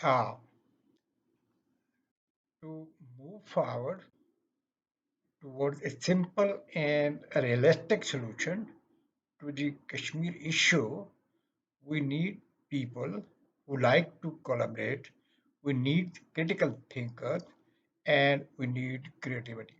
uh, to move forward towards a simple and a realistic solution to the Kashmir issue, we need people who like to collaborate, we need critical thinkers, and we need creativity.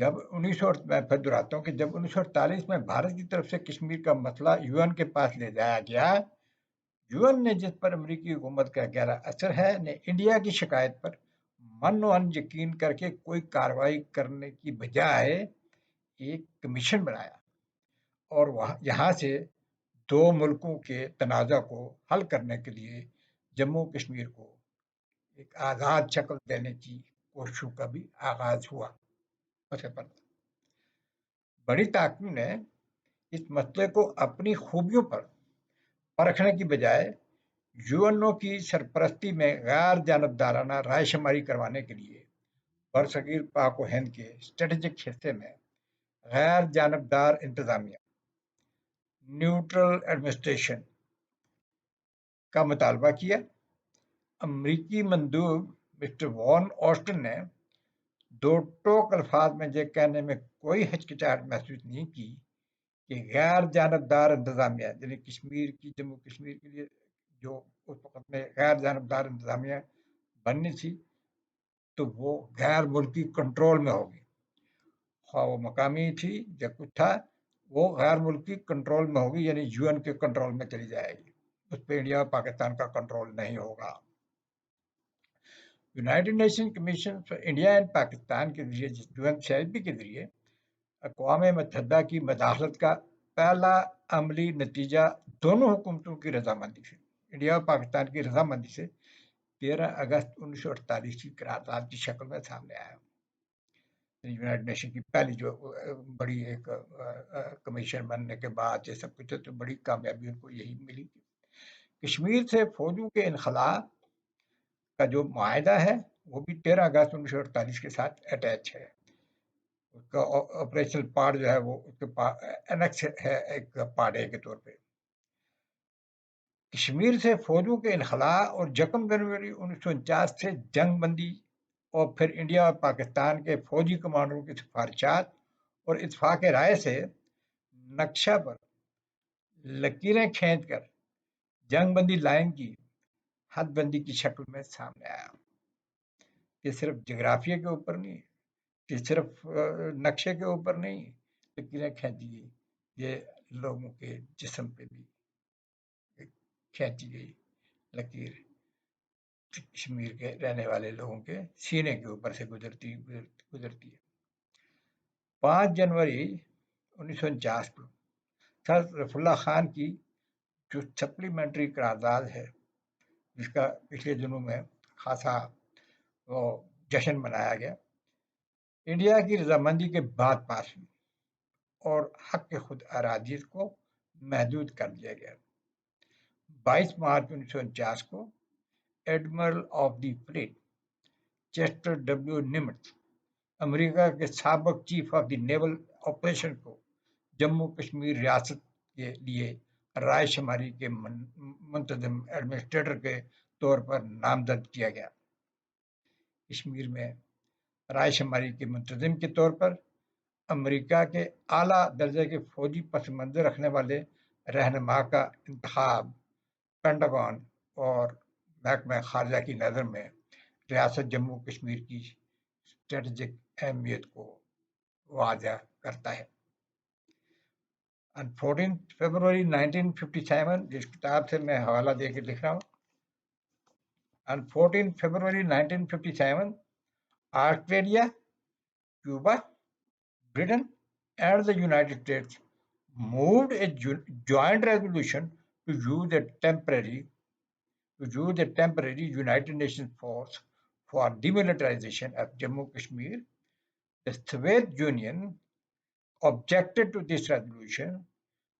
جب 1900 میں پھر دہراتا ہوں کہ جب 1948 میں بھارت کی طرف سے کشمیر کا مسئلہ UN کے پاس لے جایا گیا، UN نے جس پر امریکی حکومت کا گہرا اثر ہے نے انڈیا کی شکایت پر من و ان یقین کر کے کوئی کارروائی کرنے کی بجائے ایک کمیشن بنایا اور یہاں سے دو ملکوں کے تنازع کو حل کرنے کے لیے جموں کشمیر کو ایک آزاد شکل دینے کی کوششوں کا بھی آغاز ہوا۔ بڑی طاقتوں نے اس مسئلے کو اپنی خوبیوں پر پرکھنے کی بجائے UNO کی سرپرستی میں غیر جانبدارانہ رائے شماری کروانے کے لیے برصغیر پاک و ہند کے اسٹریٹجک حصے میں غیر جانبدار انتظامیہ نیوٹرل ایڈمنسٹریشن کا مطالبہ کیا۔ امریکی مندوب مسٹر وان آسٹن نے دو ٹوک الفاظ میں یہ کہنے میں کوئی ہچکچاہٹ محسوس نہیں کی کہ غیر جانبدار انتظامیہ یعنی جموں کشمیر کے لیے جو اس وقت میں غیر جانبدار انتظامیہ بننی تھی تو وہ غیر ملکی کنٹرول میں ہوگی، خواہ وہ مقامی تھی یا کچھ تھا، وہ غیر ملکی کنٹرول میں ہوگی، یعنی UN کے کنٹرول میں چلی جائے گی، اس پہ انڈیا اور پاکستان کا کنٹرول نہیں ہوگا۔ United nation commission for India and Pakistan کے ذریعے UNCLP کے ذریعے اقوام متحدہ کی مداخلت کا پہلا عملی نتیجہ دونوں حکومتوں کی رضامندی سے، انڈیا اور پاکستان کی رضامندی سے 13 اگست 1948 کی قرارداد کی شکل میں سامنے آیا۔ یونائٹڈ نیشن کی پہلی جو بڑی ایک کمیشن بننے کے بعد یہ سب کچھ تو بڑی کامیابی ان کو یہی ملی۔ کشمیر سے فوجوں کے انخلاء کا جو معاہدہ ہے وہ بھی 13 اگست 1948 کے ساتھ اٹیچ ہے، اس کا آپریشنل پارٹ جو ہے وہ اس کے انیکس ہے ایک پارٹ اے کے طور پہ۔ کشمیر سے فوجوں کے انخلاء اور 1 جنوری 1949 سے جنگ بندی اور پھر انڈیا اور پاکستان کے فوجی کمانڈروں کی سفارشات اور اتفاق رائے سے نقشہ پر لکیریں کھینچ کر جنگ بندی لائن کی حد بندی کی شکل میں سامنے آیا۔ یہ صرف جغرافیہ کے اوپر نہیں، یہ صرف نقشے کے اوپر نہیں لکیریں کھینچی گئی، یہ لوگوں کے جسم پہ بھی کھینچی گئی لکیر کشمیر کے رہنے والے لوگوں کے سینے کے اوپر سے گزرتی ہے۔ 5 جنوری 1949 کو سر رفیع اللہ خان کی جو سپلیمنٹری قرارداد ہے جس کا پچھلے دنوں میں خاصا جشن منایا گیا، انڈیا کی رضامندی کے بعد پاس ہوئی اور حق کے خود ارادیت کو محدود کر دیا گیا۔ 22 مارچ 1949 کو admiral of the fleet Chester W Nimitz امریکہ کے سابق chief of the naval operation کو جموں کشمیر ریاست کے لیے رائے شماری کے منتظم ایڈمنسٹریٹر کے طور پر نامزد کیا گیا۔ کشمیر میں رائے شماری کے منتظم کے طور پر امریکہ کے اعلیٰ درجے کے فوجی پس منظر رکھنے والے رہنما کا انتخاب پینٹاگون اور محکمہ خارجہ کی نظر میں ریاست جموں کشمیر کی اسٹریٹجک اہمیت کو واضح کرتا ہے۔ 14 فروری 1957 جس کتاب سے میں حوالہ دے کے لکھ رہا ہوں، 14 فروری 1957 Australia, Cuba, Britain and the United States moved a joint resolution to use a temporary United Nations force for demilitarization of Jammu Kashmir. The Soviet Union objected to this resolution.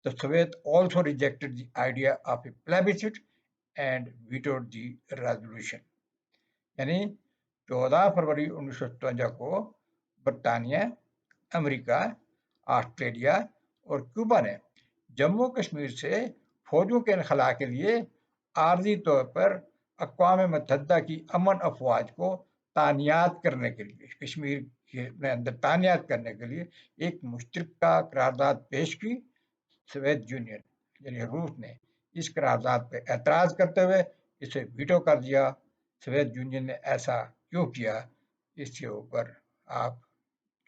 The Soviet also rejected the idea of a plebiscite and vetoed the resolution. یعنی 14 فروری 1957 کو برطانیہ، امریکہ، Australia اور Cuba نے جموں کشمیر سے فوجوں کے انخلاء کے لیے عارضی طور پر اقوام متحدہ کی امن افواج کو تعینات کرنے کے لیے، کشمیر کے اندر تعینات کرنے کے لیے ایک مشترکہ قرارداد پیش کی۔ سوویت یونین یعنی روس نے اس قرارداد پہ اعتراض کرتے ہوئے اسے ویٹو کر دیا۔ سوویت یونین نے ایسا کیوں کیا، اس کے اوپر آپ